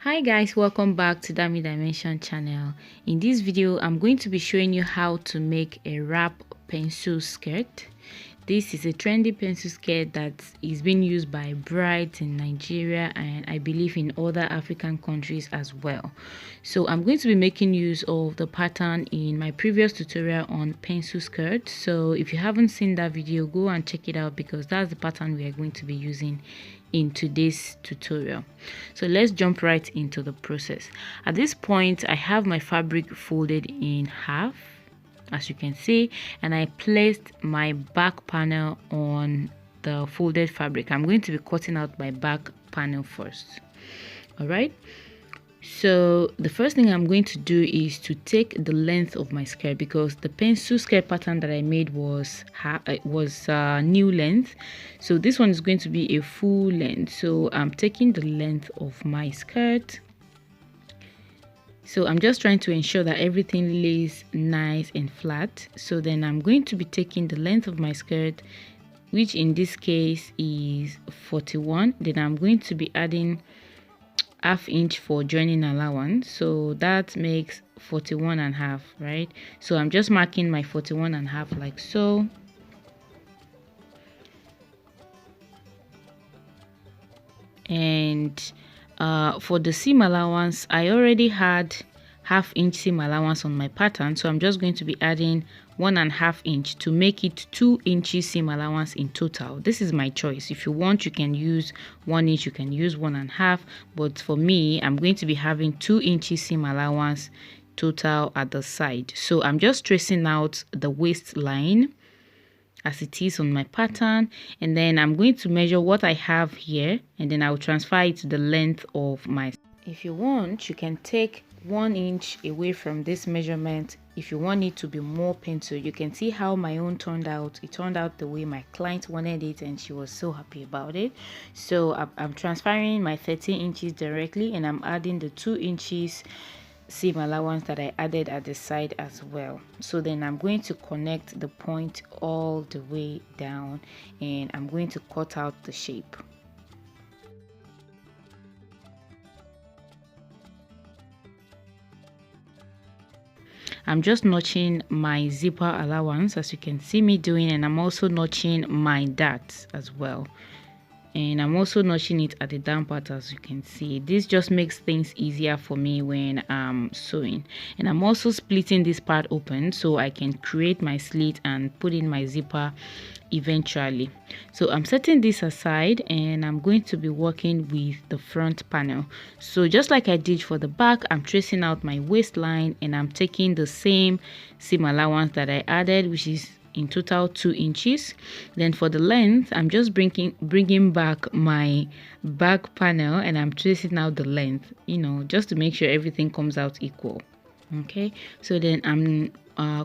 Hi guys, welcome back to Dami Dimension channel. In this video I'm going to be showing you how to make a wrap pencil skirt. This is a trendy pencil skirt that is being used by brides in Nigeria and I believe in other African countries as well. So I'm going to be making use of the pattern in my previous tutorial on pencil skirt. So if you haven't seen that video, go and check it out because that's the pattern we are going to be using in today's tutorial. So let's jump right into the process. At this point I have my fabric folded in half, as you can see, and I placed my back panel on the folded fabric. I'm going to be cutting out my back panel first. All right, so the first thing I'm going to do is to take the length of my skirt, because the pencil skirt pattern that I made was new length, so this one is going to be a full length. So I'm taking the length of my skirt. So I'm just trying to ensure that everything lays nice and flat. So then I'm going to be taking the length of my skirt, which in this case is 41. Then I'm going to be adding half inch for joining allowance, so that makes 41 and a half, right? So I'm just marking my 41 and a half like so. And for the seam allowance, I already had half inch seam allowance on my pattern, so I'm just going to be adding 1.5 inch to make it 2 inches seam allowance in total. This is my choice. If you want, you can use 1 inch, you can use 1.5, but for me I'm going to be having 2 inches seam allowance total at the side. So I'm just tracing out the waistline as it is on my pattern, and then I'm going to measure what I have here, and then I'll transfer it to the length of my. If you want, you can take 1 inch away from this measurement if you want it to be more pencil. You can see how my own turned out. It turned out the way my client wanted it and she was so happy about it. So I'm transferring my 13 inches directly, and I'm adding the 2 inches seam allowance that I added at the side as well. So then I'm going to connect the point all the way down, and I'm going to cut out the shape. I'm just notching my zipper allowance, as you can see me doing, and I'm also notching my darts as well. And I'm also notching it at the down part, as you can see. This just makes things easier for me when I'm sewing. And I'm also splitting this part open so I can create my slit and put in my zipper eventually. So I'm setting this aside and I'm going to be working with the front panel. So just like I did for the back, I'm tracing out my waistline and I'm taking the same seam allowance that I added, which is in total 2 inches. Then for the length, I'm just bringing back my back panel and I'm tracing out the length, just to make sure everything comes out equal. Okay, so then I'm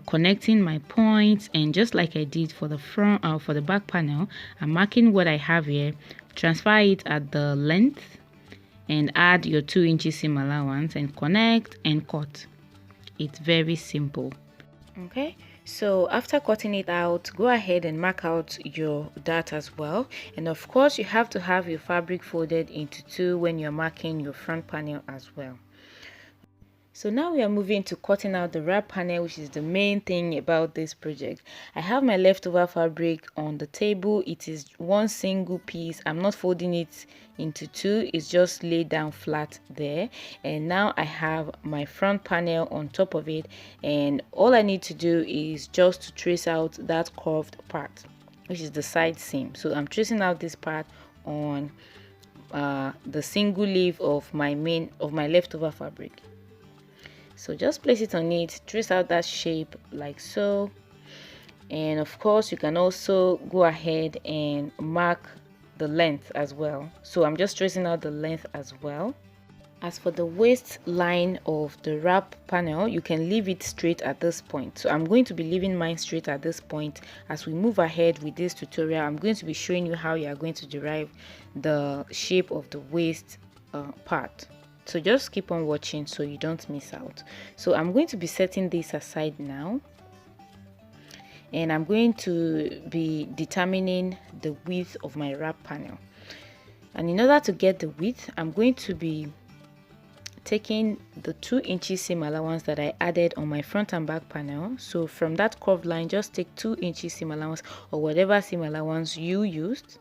connecting my points, and just like I did for the front for the back panel, I'm marking what I have here, transfer it at the length and add your 2 inches seam allowance and connect and cut. It's very simple. Okay, so after cutting it out, go ahead and mark out your dart as well. And of course you have to have your fabric folded into 2 when you're marking your front panel as well. So now we are moving to cutting out the wrap panel, which is the main thing about this project. I have my leftover fabric on the table. It is one single piece. I'm not folding it into 2. It's just laid down flat there. And now I have my front panel on top of it. And all I need to do is just to trace out that curved part, which is the side seam. So I'm tracing out this part on the single leaf of my leftover fabric. So just place it on it, trace out that shape like so. And of course you can also go ahead and mark the length as well. So I'm just tracing out the length as well. As for the waistline of the wrap panel, you can leave it straight at this point. So I'm going to be leaving mine straight at this point. As we move ahead with this tutorial, I'm going to be showing you how you are going to derive the shape of the waist part. So just keep on watching so you don't miss out. So I'm going to be setting this aside now, and I'm going to be determining the width of my wrap panel. And in order to get the width, I'm going to be taking the 2 inches seam allowance that I added on my front and back panel. So from that curved line, just take 2 inches seam allowance or whatever seam allowance you used.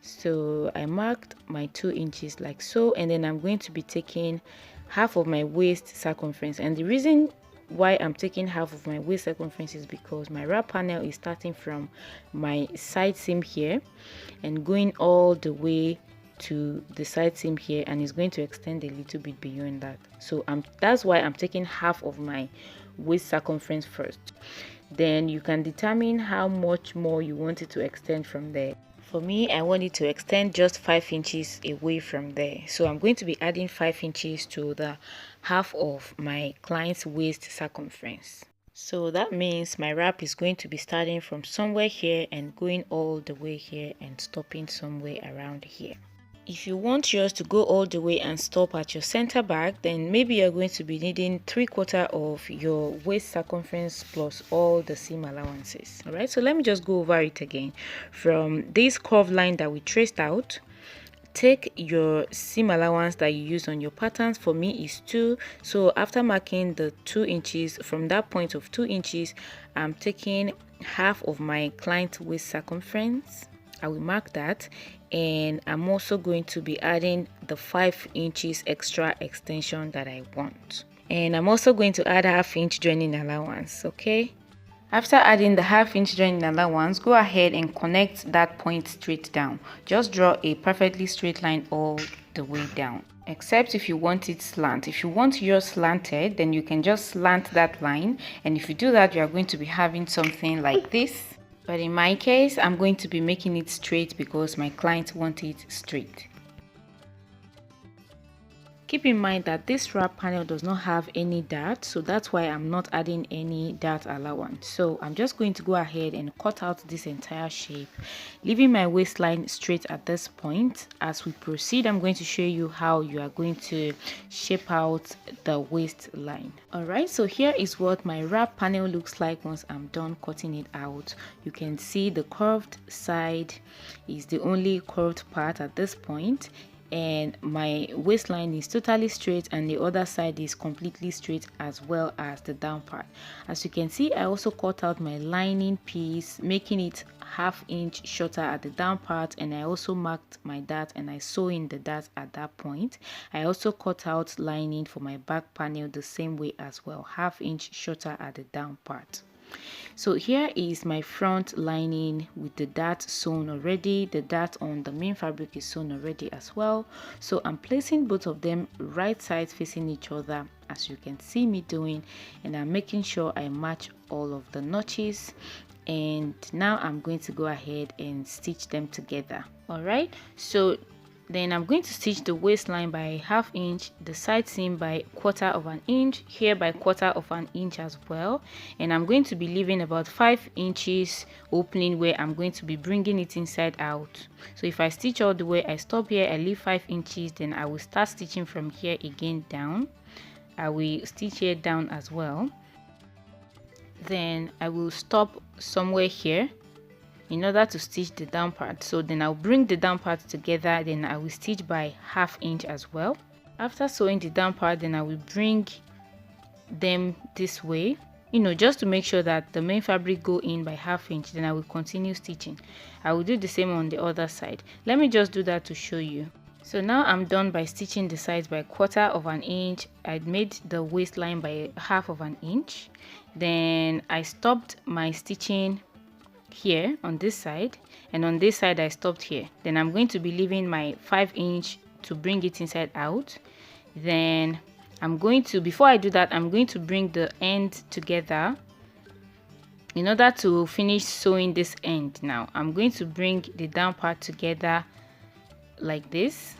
So I marked my 2 inches like so, and then I'm going to be taking half of my waist circumference. And the reason why I'm taking half of my waist circumference is because my wrap panel is starting from my side seam here and going all the way to the side seam here, and it's going to extend a little bit beyond that. So that's why I'm taking half of my waist circumference first. Then you can determine how much more you want it to extend from there. For me, I want it to extend just 5 inches away from there. So I'm going to be adding 5 inches to the half of my client's waist circumference. So that means my wrap is going to be starting from somewhere here and going all the way here and stopping somewhere around here. If you want yours to go all the way and stop at your center back, then maybe you're going to be needing 3/4 of your waist circumference plus all the seam allowances. All right, so let me just go over it again. From this curved line that we traced out, take your seam allowance that you use on your patterns. For me is 2. So after marking the 2 inches, from that point of 2 inches, I'm taking half of my client waist circumference. I will mark that, and I'm also going to be adding the 5 inches extra extension that I want, and I'm also going to add 1/2 inch joining allowance. Okay, after adding the 1/2 inch joining allowance, go ahead and connect that point straight down. Just draw a perfectly straight line all the way down, except if you want it slant. If you want yours slanted, then you can just slant that line, and if you do that, you are going to be having something like this. But in my case, I'm going to be making it straight because my client wants it straight. Keep in mind that this wrap panel does not have any dart, so that's why I'm not adding any dart allowance. So I'm just going to go ahead and cut out this entire shape, leaving my waistline straight at this point. As we proceed, I'm going to show you how you are going to shape out the waistline. Alright, so here is what my wrap panel looks like once I'm done cutting it out. You can see the curved side is the only curved part at this point, and my waistline is totally straight and the other side is completely straight, as well as the down part. As you can see, I also cut out my lining piece, making it 1/2 inch shorter at the down part, and I also marked my dart and I sew in the dart at that point. I also cut out lining for my back panel the same way as well, 1/2 inch shorter at the down part. So here is my front lining with the dart sewn already. The dart on the main fabric is sewn already as well. So I'm placing both of them right sides facing each other, as you can see me doing, and I'm making sure I match all of the notches. And now I'm going to go ahead and stitch them together. All right, so then I'm going to stitch the waistline by 1/2 inch, the side seam by 1/4 of an inch, here by 1/4 of an inch as well, and I'm going to be leaving about 5 inches opening where I'm going to be bringing it inside out. So if I stitch all the way, I stop here, I leave 5 inches, then I will start stitching from here again down. I will stitch here down as well, then I will stop somewhere here in order to stitch the down part. So then I'll bring the down part together, then I will stitch by 1/2 inch as well. After sewing the down part, then I will bring them this way, just to make sure that the main fabric go in by 1/2 inch. Then I will continue stitching. I will do the same on the other side. Let me just do that to show you. So now I'm done by stitching the sides by 1/4 of an inch. I made the waistline by 1/2 of an inch. Then I stopped my stitching here on this side, and on this side I stopped here. Then I'm going to be leaving my 5 inch to bring it inside out. Then I'm going to, before I do that, I'm going to bring the end together in order to finish sewing this end. Now I'm going to bring the down part together like this,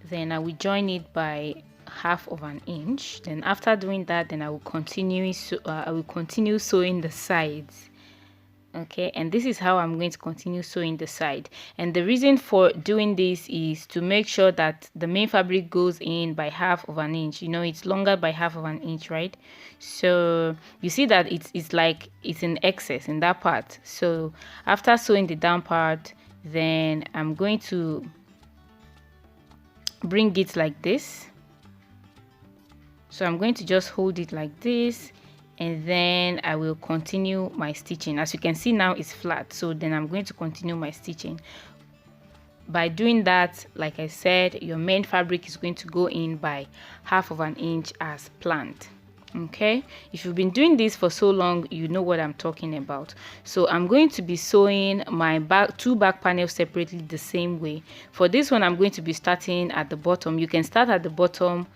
then I will join it by 1/2 of an inch. Then after doing that, then I will continue sewing the sides. Okay, and this is how I'm going to continue sewing the side. And the reason for doing this is to make sure that the main fabric goes in by 1/2 of an inch. It's longer by 1/2 of an inch, right? So you see that it's like it's in excess in that part. So after sewing the down part, then I'm going to bring it like this. So I'm going to just hold it like this, and then I will continue my stitching. As you can see now, it's flat, so then I'm going to continue my stitching. By doing that, like I said, your main fabric is going to go in by 1/2 inch as planned. Okay, if you've been doing this for so long, you know what I'm talking about. So I'm going to be sewing my two back panels separately the same way. For this one, I'm going to be starting at the bottom. You can start at the bottom,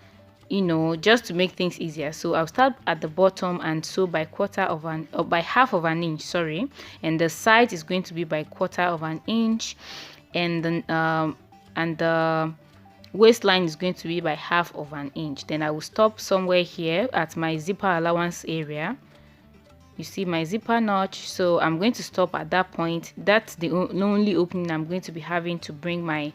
you know, just to make things easier. So I'll start at the bottom and sew by by 1/2 inch, sorry, and the side is going to be by 1/4 inch, and then the waistline is going to be by 1/2 inch. Then I will stop somewhere here at my zipper allowance area. You see my zipper notch, so I'm going to stop at that point. That's the only opening I'm going to be having to bring my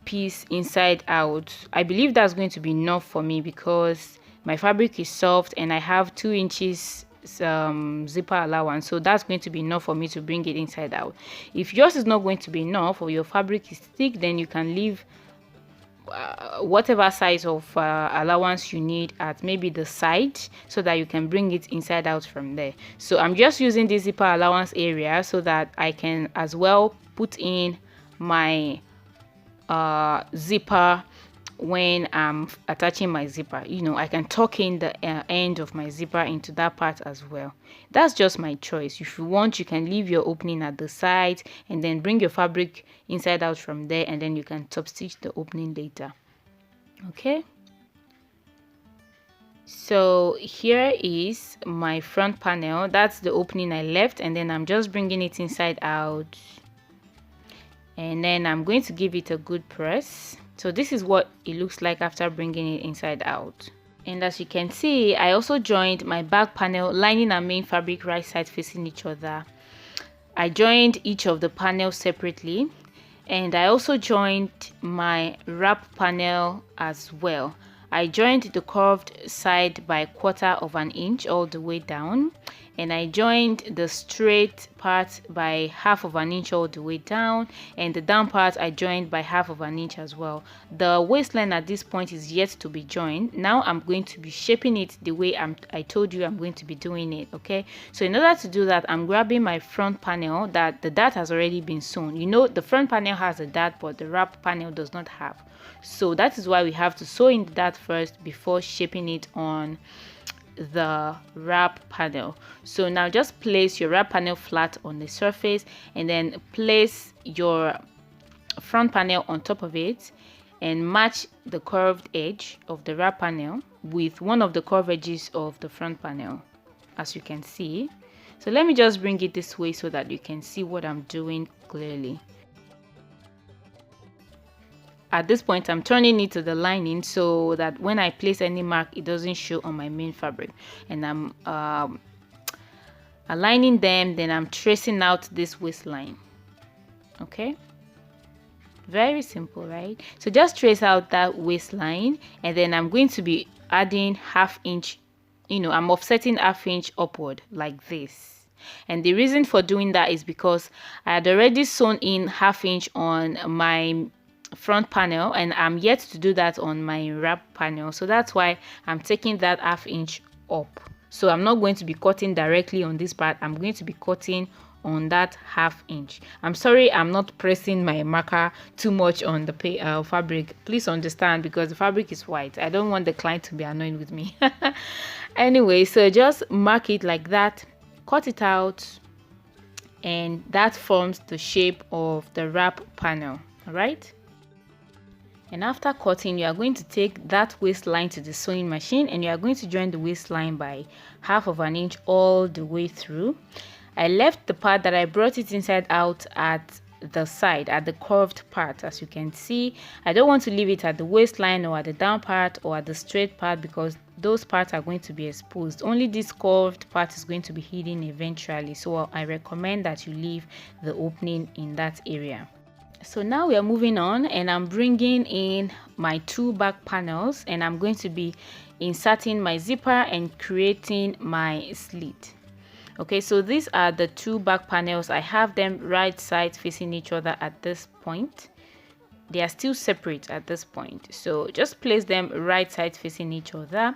piece inside out. I believe that's going to be enough for me because my fabric is soft and I have 2 inches zipper allowance, so that's going to be enough for me to bring it inside out. If yours is not going to be enough or your fabric is thick, then you can leave whatever size of allowance you need at maybe the side, so that you can bring it inside out from there. So I'm just using this zipper allowance area so that I can as well put in my zipper when I'm attaching my zipper. You know, I can tuck in the end of my zipper into that part as well. That's just my choice. If you want, you can leave your opening at the side and then bring your fabric inside out from there, and then you can top stitch the opening later. Okay, so here is my front panel. That's the opening I left, and then I'm just bringing it inside out, and then I'm going to give it a good press. So this is what it looks like after bringing it inside out. And as you can see, I also joined my back panel, lining and main fabric right sides facing each other. I joined each of the panels separately, and I also joined my wrap panel as well. I joined the curved side by 1/4 inch all the way down, and I joined the straight part by 1/2 inch all the way down, and the down part I joined by 1/2 inch as well. The waistline at this point is yet to be joined. Now I'm going to be shaping it the way I told you I'm going to be doing it. Okay, so in order to do that, I'm grabbing my front panel that the dart has already been sewn. You know, the front panel has a dart, but the wrap panel does not have. So that is why we have to sew in the dart first before shaping it on the wrap panel. So now just place your wrap panel flat on the surface, and then place your front panel on top of it, and match the curved edge of the wrap panel with one of the curved edges of the front panel, as you can see. So let me just bring it this way so that you can see what I'm doing clearly. At this point, I'm turning it to the lining so that when I place any mark, it doesn't show on my main fabric. And I'm aligning them, then I'm tracing out this waistline. Okay, very simple, right? So just trace out that waistline, and then I'm going to be adding 1/2 inch, you know, I'm offsetting 1/2 inch upward like this. And the reason for doing that is because I had already sewn in 1/2 inch on my front panel, and I'm yet to do that on my wrap panel. So that's why I'm taking that 1/2 inch up. So I'm not going to be cutting directly on this part. I'm going to be cutting on that 1/2 inch. I'm sorry, I'm not pressing my marker too much on the fabric. Please understand, because the fabric is white. I don't want the client to be annoyed with me. Anyway, so just mark it like that, cut it out, and that forms the shape of the wrap panel. All right, and after cutting, you are going to take that waistline to the sewing machine, and you are going to join the waistline by 1/2 inch all the way through. I left the part that I brought it inside out at the side, at the curved part. As you can see, I don't want to leave it at the waistline or at the down part or at the straight part, because those parts are going to be exposed. Only this curved part is going to be hidden eventually, so I recommend that you leave the opening in that area. So now we are moving on, and I'm bringing in my two back panels, and I'm going to be inserting my zipper and creating my slit. Okay, so these are the two back panels. I have them right sides facing each other at this point. they are still separate at this point. So just place them right side facing each other,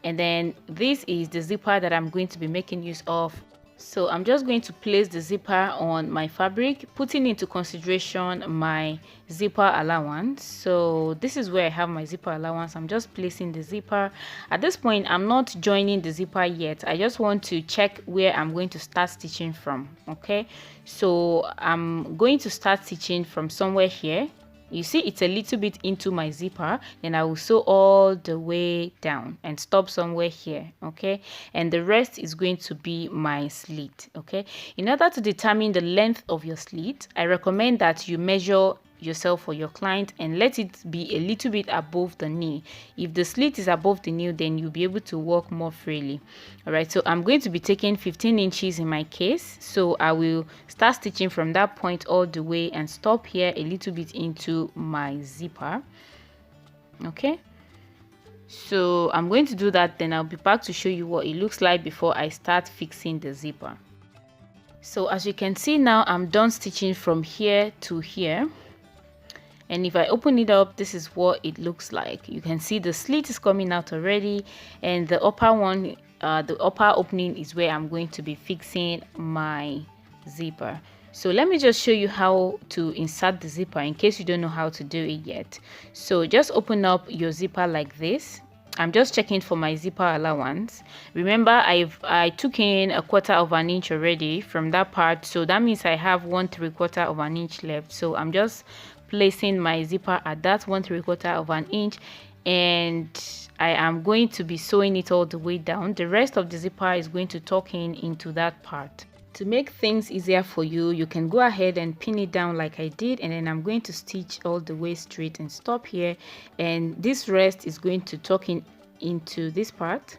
and then this is the zipper that I'm going to be making use of. So I'm just going to place the zipper on my fabric, putting into consideration my zipper allowance. So this is where I have my zipper allowance. I'm just placing the zipper. At this point, I'm not joining the zipper yet. I just want to check where I'm going to start stitching from. Okay, so I'm going to start stitching from somewhere here. You see it's a little bit into my zipper, then I will sew all the way down and stop somewhere here. Okay, and the rest is going to be my slit. Okay, in order to determine the length of your slit, I recommend that you measure yourself for your client and let it be a little bit above the knee. If the slit is above the knee, then you'll be able to walk more freely. All right, so I'm going to be taking 15 inches in my case, so I will start stitching from that point all the way and stop here a little bit into my zipper. Okay, so I'm going to do that, then I'll be back to show you what it looks like before I start fixing the zipper. So as you can see now, I'm done stitching from here to here. And if I open it up, this is what it looks like. You can see the slit is coming out already, and the upper one, the upper opening is where I'm going to be fixing my zipper. So let me just show you how to insert the zipper in case you don't know how to do it yet. So just open up your zipper like this. I'm just checking for my zipper allowance. Remember, I took in 1/4 of an inch already from that part, so that means I have 1/3 of an inch left. So I'm just placing my zipper at that 1/3 of an inch, and I am going to be sewing it all the way down. The rest of the zipper is going to tuck in into that part. To make things easier for you, you can go ahead and pin it down like I did, and then I'm going to stitch all the way straight and stop here, and this rest is going to tuck in into this part,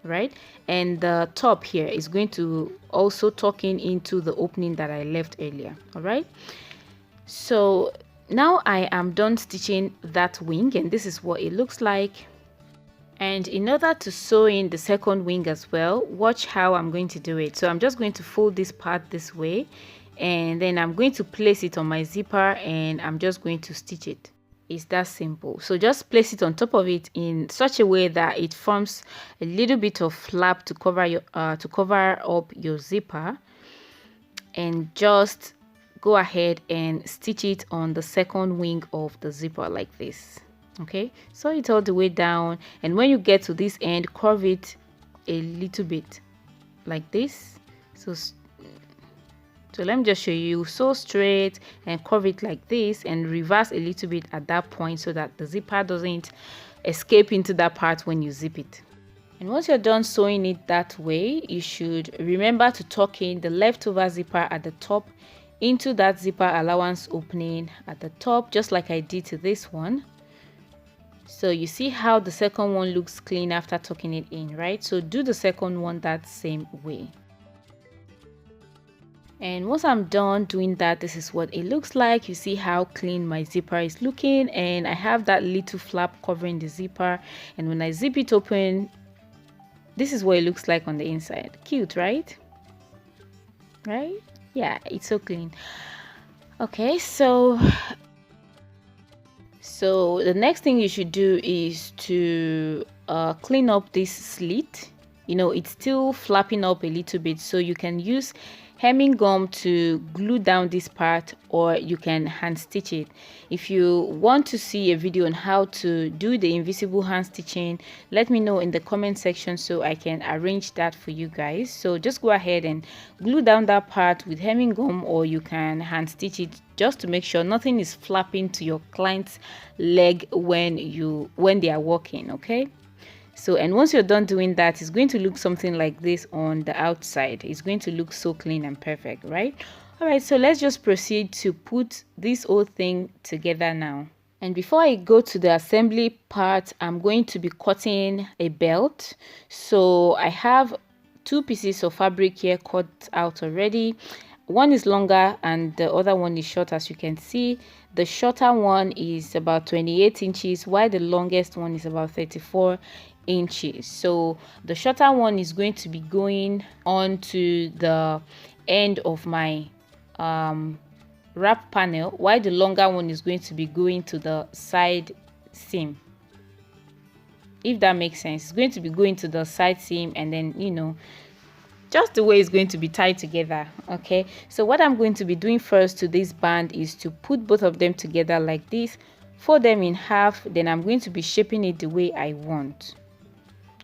right? And the top here is going to also tuck in into the opening that I left earlier. All right, so now I am done stitching that wing, and this is what it looks like. And in order to sew in the second wing as well, watch how I'm going to do it. So I'm just going to fold this part this way, and then I'm going to place it on my zipper, and I'm just going to stitch it. It's that simple. So just place it on top of it in such a way that it forms a little bit of flap to cover your up your zipper, and just go ahead and stitch it on the second wing of the zipper like this. Okay, sew it all the way down, and when you get to this end, curve it a little bit like this. So let me just show you. Sew straight and curve it like this, and reverse a little bit at that point so that the zipper doesn't escape into that part when you zip it. And once you're done sewing it that way, you should remember to tuck in the leftover zipper at the top into that zipper allowance opening at the top, just like I did to this one. So you see how the second one looks clean after tucking it in, right? So do the second one that same way. And once I'm done doing that, this is what it looks like. You see how clean my zipper is looking, and I have that little flap covering the zipper, and when I zip it open, this is what it looks like on the inside. Cute, right? Right? Yeah, it's so clean. Okay, so the next thing you should do is to clean up this slit. You know, it's still flapping up a little bit, so you can use hemming gum to glue down this part, or you can hand stitch it. If you want to see a video on how to do the invisible hand stitching, let me know in the comment section so I can arrange that for you guys. So just go ahead and glue down that part with hemming gum, or you can hand stitch it, just to make sure nothing is flapping to your client's leg when they are walking. Okay, so, and once you're done doing that, it's going to look something like this on the outside. It's going to look so clean and perfect, right? All right, so let's just proceed to put this whole thing together now. And before I go to the assembly part, I'm going to be cutting a belt. So I have 2 pieces of fabric here cut out already. One is longer and the other one is short. As you can see, the shorter one is about 28 inches, while the longest one is about 34 inches. So the shorter one is going to be going on to the end of my wrap panel, while the longer one is going to be going to the side seam. If that makes sense, it's going to be going to the side seam, and then, you know, just the way it's going to be tied together. Okay, so what I'm going to be doing first to this band is to put both of them together like this, fold them in half, then I'm going to be shaping it the way I want.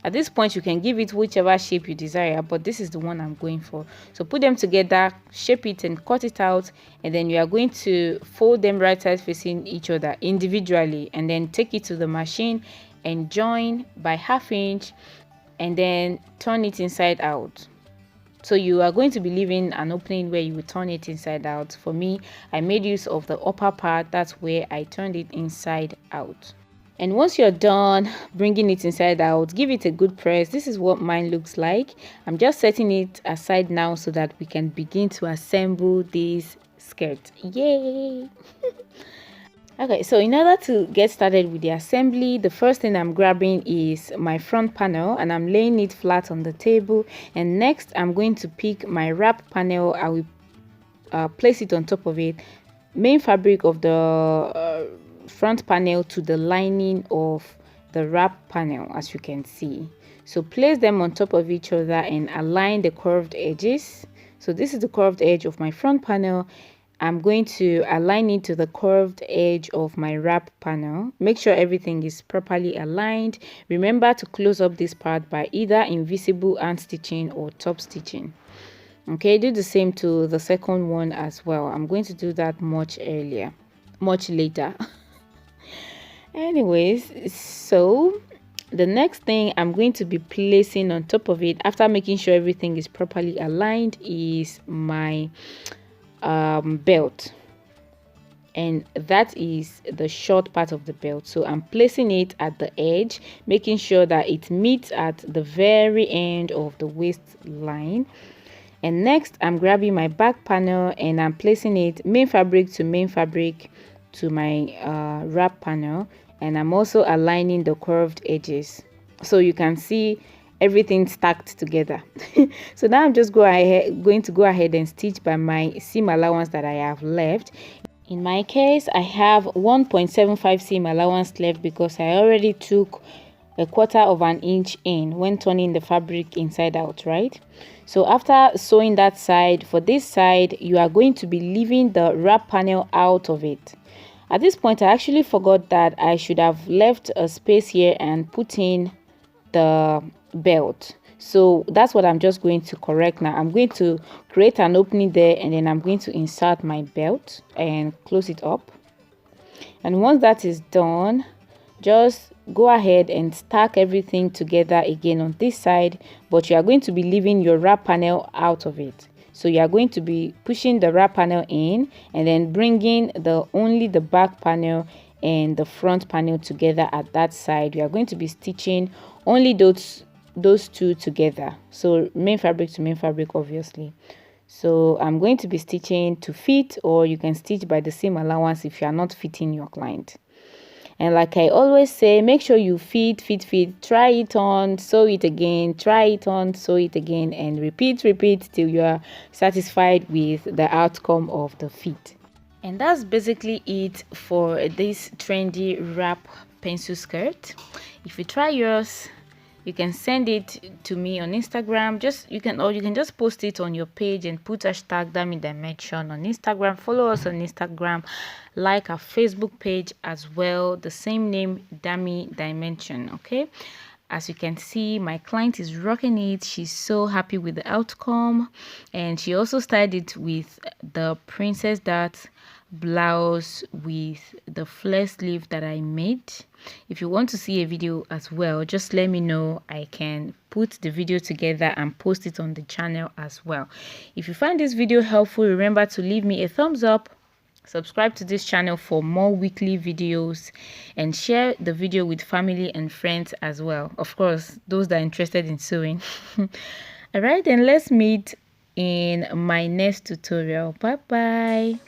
At this point, you can give it whichever shape you desire, but this is the one I'm going for. So put them together, shape it and cut it out, and then you are going to fold them right side facing each other individually, and then take it to the machine and join by 1/2 inch, and then turn it inside out. So you are going to be leaving an opening where you will turn it inside out. For me, I made use of the upper part. That's where I turned it inside out. And once you're done bringing it inside out, give it a good press. This is what mine looks like. I'm just setting it aside now so that we can begin to assemble this skirt. Yay! Okay, so in order to get started with the assembly, the first thing I'm grabbing is my front panel, and I'm laying it flat on the table. And next, I'm going to pick my wrap panel. I will place it on top of it. Main fabric of the front panel to the lining of the wrap panel, as you can see. So place them on top of each other and align the curved edges. So this is the curved edge of my front panel. I'm going to align it to the curved edge of my wrap panel. Make sure everything is properly aligned. Remember to close up this part by either invisible hand stitching or top stitching. Okay, do the same to the second one as well. I'm going to do that much later. Anyways, so the next thing I'm going to be placing on top of it, after making sure everything is properly aligned, is my belt, and that is the short part of the belt. So I'm placing it at the edge, making sure that it meets at the very end of the waistline. And next, I'm grabbing my back panel and I'm placing it main fabric to main fabric to my wrap panel, and I'm also aligning the curved edges so you can see everything stacked together. So now I'm just going to go ahead and stitch by my seam allowance that I have left. In my case, I have 1.75 seam allowance left because I already took 1/4 of an inch in when turning the fabric inside out, right? So after sewing that side, for this side, you are going to be leaving the wrap panel out of it. At this point, I actually forgot that I should have left a space here and put in the belt. So that's what I'm just going to correct now. I'm going to create an opening there, and then I'm going to insert my belt and close it up. And once that is done, just go ahead and stack everything together again on this side, but you are going to be leaving your wrap panel out of it. So you are going to be pushing the wrap panel in and then bringing only the back panel and the front panel together at that side. You are going to be stitching only those two together, so main fabric to main fabric, obviously. So I'm going to be stitching to fit, or you can stitch by the seam allowance if you are not fitting your client. And like I always say, make sure you fit, try it on, sew it again, try it on, sew it again, and repeat till you are satisfied with the outcome of the fit. And that's basically it for this trendy wrap pencil skirt. If you try yours, you can send it to me on Instagram. You can just post it on your page and put hashtag Dami Dimension on Instagram. Follow us on Instagram, like our Facebook page as well, the same name, Dami Dimension. Okay, as you can see, my client is rocking it. She's so happy with the outcome, and she also styled it with the princess dart blouse with the flare sleeve that I made. If you want to see a video as well, just let me know. I can put the video together and post it on the channel as well. If you find this video helpful, remember to leave me a thumbs up, subscribe to this channel for more weekly videos, and share the video with family and friends as well. Of course, those that are interested in sewing. All right, then let's meet in my next tutorial. Bye bye.